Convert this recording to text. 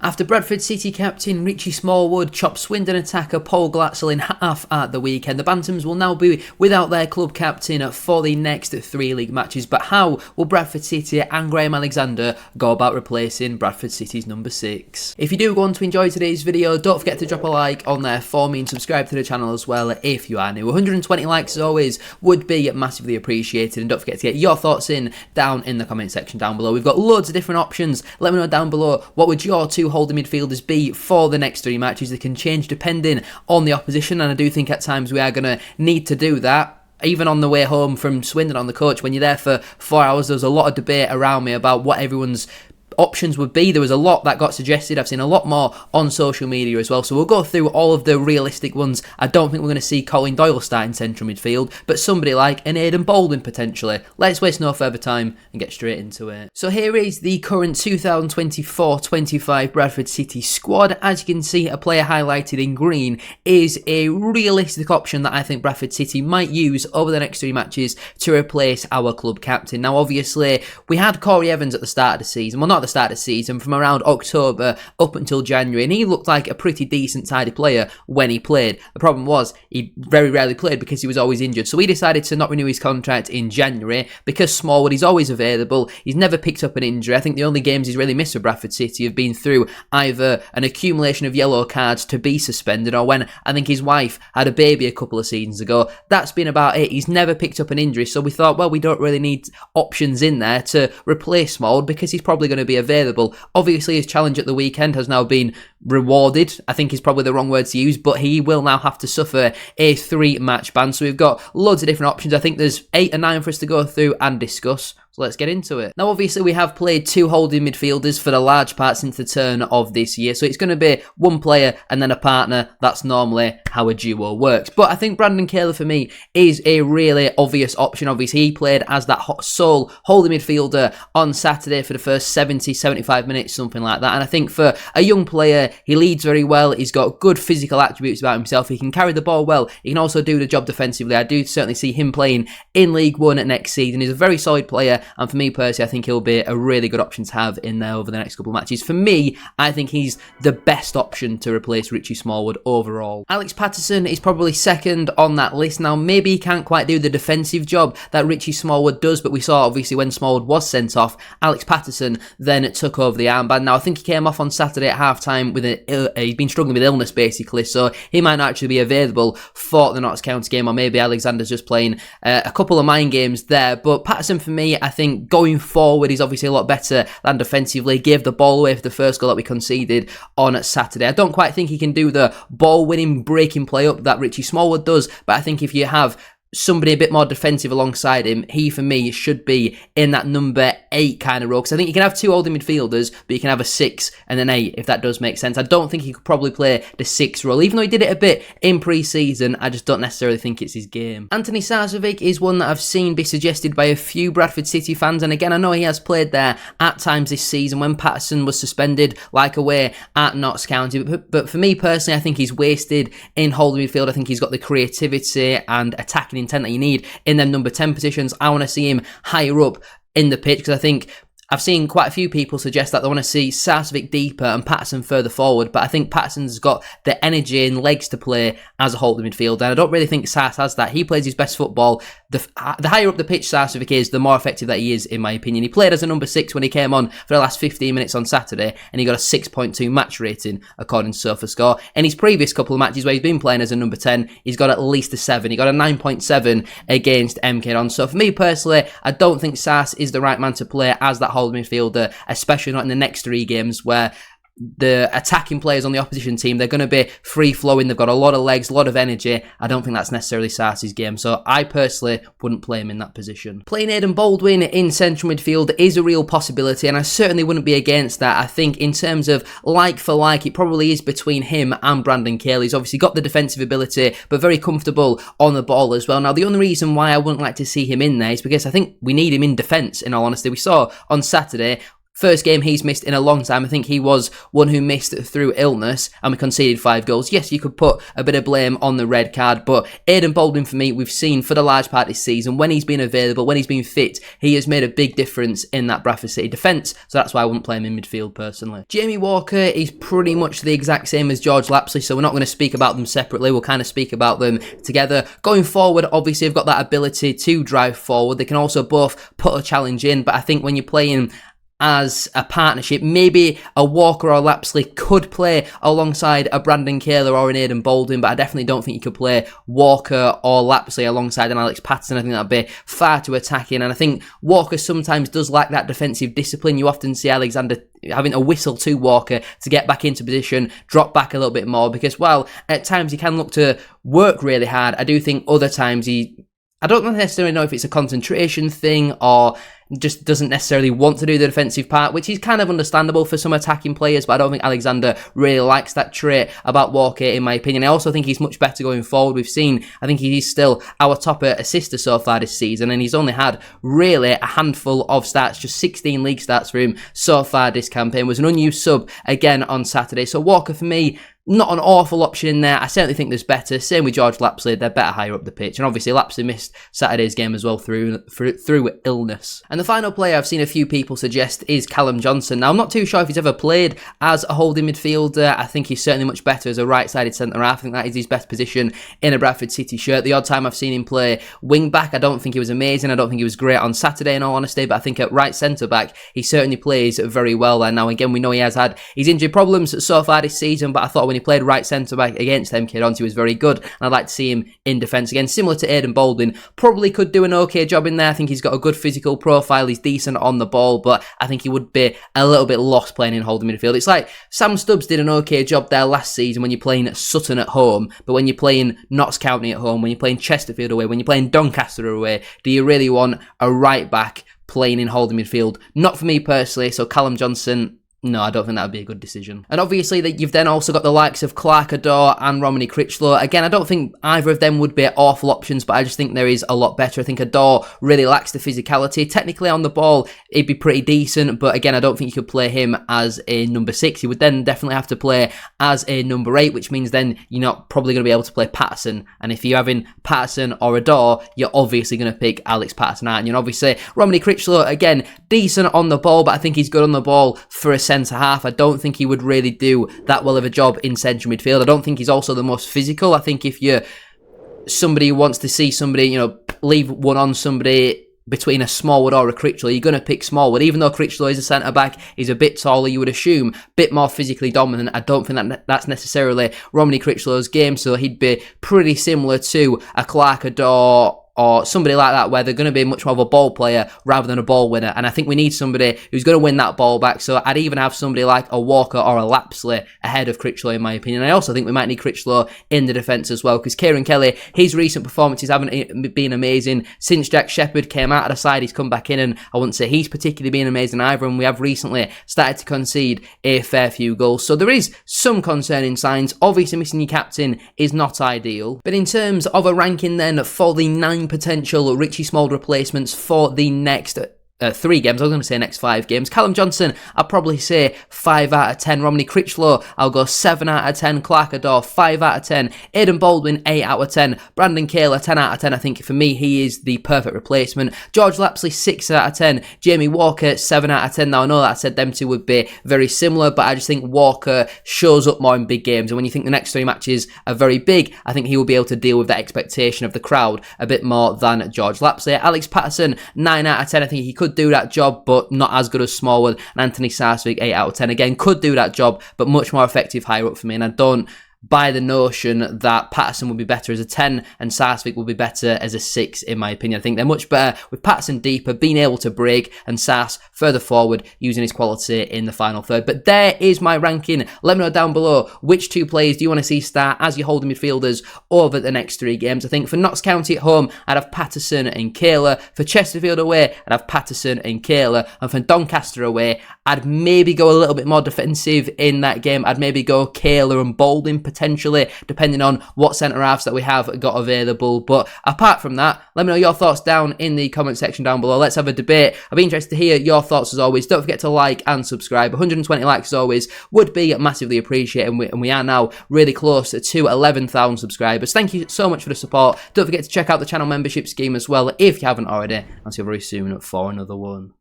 After Bradford City captain Richie Smallwood chopped Swindon attacker Paul Glatzel in half at the weekend, the Bantams will now be without their club captain for the next 3 league matches. But how will Bradford City and Graham Alexander go about replacing Bradford City's number 6? If you do want to enjoy today's video, don't forget to drop a like on there for me and subscribe to the channel as well if you are new. 120 likes as always would be massively appreciated, and don't forget to get your thoughts down in the comment section down below. We've got loads of different options. Let me know down below, what would your two holding midfielders be for the next 3 matches? They can change depending on the opposition, and I do think at times we are going to need to do that. Even on the way home from Swindon on the coach, when you're there for 4 hours, there was a lot of debate around me about what everyone's options would be. There was a lot that got suggested. I've seen a lot more on social media as well, so we'll go through all of the realistic ones. I don't think we're going to see Colin Doyle starting central midfield, but somebody like an Aidan Baldwin potentially. Let's waste no further time and get straight into it. So here is the current 2024-25 Bradford City squad. As you can see, a player highlighted in green is a realistic option that I think Bradford City might use over the next 3 matches to replace our club captain. Now obviously we had Corey Evans at the start of the season, well, not the start of the season, from around October up until January, and he looked like a pretty decent tidy player when he played. The problem was he very rarely played because he was always injured, so we decided to not renew his contract in January. Because Smallwood is always available, he's never picked up an injury. I think the only games he's really missed for Bradford City have been through either an accumulation of yellow cards to be suspended, or when I think his wife had a baby a couple of seasons ago. That's been about it. He's never picked up an injury, so we thought, well, we don't really need options in there to replace Smallwood because he's probably going to be available. Obviously his challenge at the weekend has now been rewarded. I think is probably the wrong word to use, but he will now have to suffer a 3-match ban. So we've got loads of different options. I think there's 8 or 9 for us to go through and discuss. So let's get into it. Now obviously we have played 2 holding midfielders for the large part since the turn of this year, so it's going to be one player and then a partner. That's normally how a duo works. But I think Brandon Caylor for me is a really obvious option. Obviously he played as that sole holding midfielder on Saturday for the first 70-75 minutes, something like that. And I think for a young player, he leads very well. He's got good physical attributes about himself. He can carry the ball well. He can also do the job defensively. I do certainly see him playing in League One next season. He's a very solid player, and for me personally, I think he'll be a really good option to have in there over the next couple of matches. For me, I think he's the best option to replace Richie Smallwood overall. Alex Patterson is probably second on that list. Now, maybe he can't quite do the defensive job that Richie Smallwood does, but we saw obviously when Smallwood was sent off, Alex Patterson then took over the armband. Now, I think he came off on Saturday at half-time with he's been struggling with illness basically, so he might not actually be available for the Notts County game, or maybe Alexander's just playing a couple of mind games there. But Patterson for me, I think going forward, he's obviously a lot better than defensively. Gave the ball away for the first goal that we conceded on Saturday. I don't quite think he can do the ball-winning, breaking play up that Richie Smallwood does, but I think if you have somebody a bit more defensive alongside him, he for me should be in that number 8 kind of role, because I think you can have 2 holding midfielders, but you can have a 6 and an 8 if that does make sense. I don't think he could probably play the 6 role, even though he did it a bit in pre-season. I just don't necessarily think it's his game. Anthony Sarcevic is one that I've seen be suggested by a few Bradford City fans, and again I know he has played there at times this season when Patterson was suspended, like away at Notts County, but for me personally, I think he's wasted in holding midfield. I think he's got the creativity and attacking intent that you need in them number 10 positions. I want to see him higher up in the pitch, because I think I've seen quite a few people suggest that they want to see Sarcevic deeper and Patterson further forward, but I think Patterson's got the energy and legs to play as a holding midfielder, and I don't really think Sarce has that. He plays his best football. The higher up the pitch Sarcevic is, the more effective that he is, in my opinion. He played as a number 6 when he came on for the last 15 minutes on Saturday, and he got a 6.2 match rating, according to SofaScore. In his previous couple of matches where he's been playing as a number 10, he's got at least a 7. He got a 9.7 against MK on. So for me personally, I don't think Sarce is the right man to play as that holding midfielder, especially not in the next 3 games where the attacking players on the opposition team, they're going to be free-flowing. They've got a lot of legs, a lot of energy. I don't think that's necessarily Sarce's game, so I personally wouldn't play him in that position. Playing Aidan Baldwin in central midfield is a real possibility, and I certainly wouldn't be against that. I think in terms of like for like, it probably is between him and Brandon Caylor. He's obviously got the defensive ability, but very comfortable on the ball as well. Now, the only reason why I wouldn't like to see him in there is because I think we need him in defence, in all honesty. We saw on Saturday, first game he's missed in a long time. I think he was one who missed through illness and we conceded 5 goals. Yes, you could put a bit of blame on the red card, but Aidan Baldwin, for me, we've seen for the large part this season, when he's been available, when he's been fit, he has made a big difference in that Bradford City defence, so that's why I wouldn't play him in midfield personally. Jamie Walker is pretty much the exact same as George Lapsley, so we're not going to speak about them separately, we'll kind of speak about them together. Going forward, obviously, they've got that ability to drive forward. They can also both put a challenge in, but I think when you're playing as a partnership, maybe a Walker or Lapsley could play alongside a Brandon Kaler or an Aidan Baldwin, but I definitely don't think you could play Walker or Lapsley alongside an Alex Patterson. I think that'd be far too attacking, and I think Walker sometimes does lack that defensive discipline. You often see Alexander having a whistle to Walker to get back into position, drop back a little bit more, because while at times he can look to work really hard, I do think other times I don't necessarily know if it's a concentration thing or just doesn't necessarily want to do the defensive part, which is kind of understandable for some attacking players, but I don't think Alexander really likes that trait about Walker, in my opinion. I also think he's much better going forward. We've seen, I think he's still our top assister so far this season, and he's only had really a handful of starts, just 16 league starts for him so far this campaign. Was an unused sub again on Saturday, so Walker for me, not an awful option in there. I certainly think there's better. Same with George Lapsley, they're better higher up the pitch. And obviously Lapsley missed Saturday's game as well through illness. And the final player I've seen a few people suggest is Callum Johnson. Now, I'm not too sure if he's ever played as a holding midfielder. I think he's certainly much better as a right-sided centre-half. I think that is his best position in a Bradford City shirt. The odd time I've seen him play wing-back, I don't think he was amazing. I don't think he was great on Saturday, in all honesty, but I think at right centre-back, he certainly plays very well there. Now, again, we know he has had his injury problems so far this season, but I thought when he played right centre-back against MK Dons, he was very good, and I'd like to see him in defence again. Similar to Aidan Baldwin, probably could do an okay job in there. I think he's got a good physical profile, he's decent on the ball, but I think he would be a little bit lost playing in holding midfield. It's like Sam Stubbs did an okay job there last season when you're playing Sutton at home, but when you're playing Notts County at home, when you're playing Chesterfield away, when you're playing Doncaster away, do you really want a right back playing in holding midfield? Not for me personally, so Callum Johnson, no, I don't think that would be a good decision. And obviously, that you've then also got the likes of Clark Adore and Romany Critchlow. Again, I don't think either of them would be awful options, but I just think there is a lot better. I think Adore really lacks the physicality. Technically on the ball, he'd be pretty decent, but again, I don't think you could play him as a number 6. He would then definitely have to play as a number 8, which means then you're not probably going to be able to play Patterson. And if you're having Patterson or Adore, you're obviously going to pick Alex Patterson, aren't you? And obviously, Romany Critchlow, again, decent on the ball, but I think he's good on the ball for a centre-half. I don't think he would really do that well of a job in central midfield. I don't think he's also the most physical. I think if you're somebody who wants to see somebody, leave one on somebody between a Smallwood or a Critchlow, you're going to pick Smallwood. Even though Critchlow is a centre-back, he's a bit taller, you would assume, a bit more physically dominant. I don't think that's necessarily Romany Critchlow's game, so he'd be pretty similar to a Clark Adore or somebody like that, where they're going to be much more of a ball player rather than a ball winner. And I think we need somebody who's going to win that ball back. So I'd even have somebody like a Walker or a Lapsley ahead of Critchlow, in my opinion. I also think we might need Critchlow in the defence as well, because Kieran Kelly, his recent performances haven't been amazing. Since Jack Shepherd came out of the side, he's come back in, and I wouldn't say he's particularly been amazing either. And we have recently started to concede a fair few goals. So there is some concerning signs. Obviously, missing your captain is not ideal. But in terms of a ranking then for the 9 potential Richie Smallwood replacements for the next 3 games, I was going to say next 5 games. Callum Johnson, I'll probably say 5 out of 10. Romany Critchlow, I'll go 7 out of 10. Clark Adore, 5 out of 10. Aidan Baldwin, 8 out of 10. Brandon Kaler, 10 out of 10. I think for me, he is the perfect replacement. George Lapsley, 6 out of 10. Jamie Walker, 7 out of 10. Now, I know that I said them two would be very similar, but I just think Walker shows up more in big games. And when you think the next 3 matches are very big, I think he will be able to deal with that expectation of the crowd a bit more than George Lapsley. Alex Patterson, 9 out of 10. I think he could do that job, but not as good as Smallwood. And Anthony Sarsfield, 8 out of 10. Again, could do that job, but much more effective higher up for me. And I don't buy the notion that Patterson would be better as a 10 and Sarsfield will be better as a 6, in my opinion. I think they're much better with Patterson deeper, being able to break, and Sars further forward, using his quality in the final third. But there is my ranking. Let me know down below which 2 players do you want to see start as your holding midfielders over the next 3 games. I think for Notts County at home, I'd have Patterson and Kaler. For Chesterfield away, I'd have Patterson and Kaler. And for Doncaster away, I'd maybe go a little bit more defensive in that game. I'd maybe go Kaler and Baldwin potentially, depending on what centre-halves that we have got available. But apart from that, let me know your thoughts down in the comment section down below. Let's have a debate. I'd be interested to hear your thoughts as always. Don't forget to like and subscribe. 120 likes as always would be massively appreciated, and we are now really close to 11,000 subscribers. Thank you so much for the support. Don't forget to check out the channel membership scheme as well if you haven't already. I'll see you very soon for another one.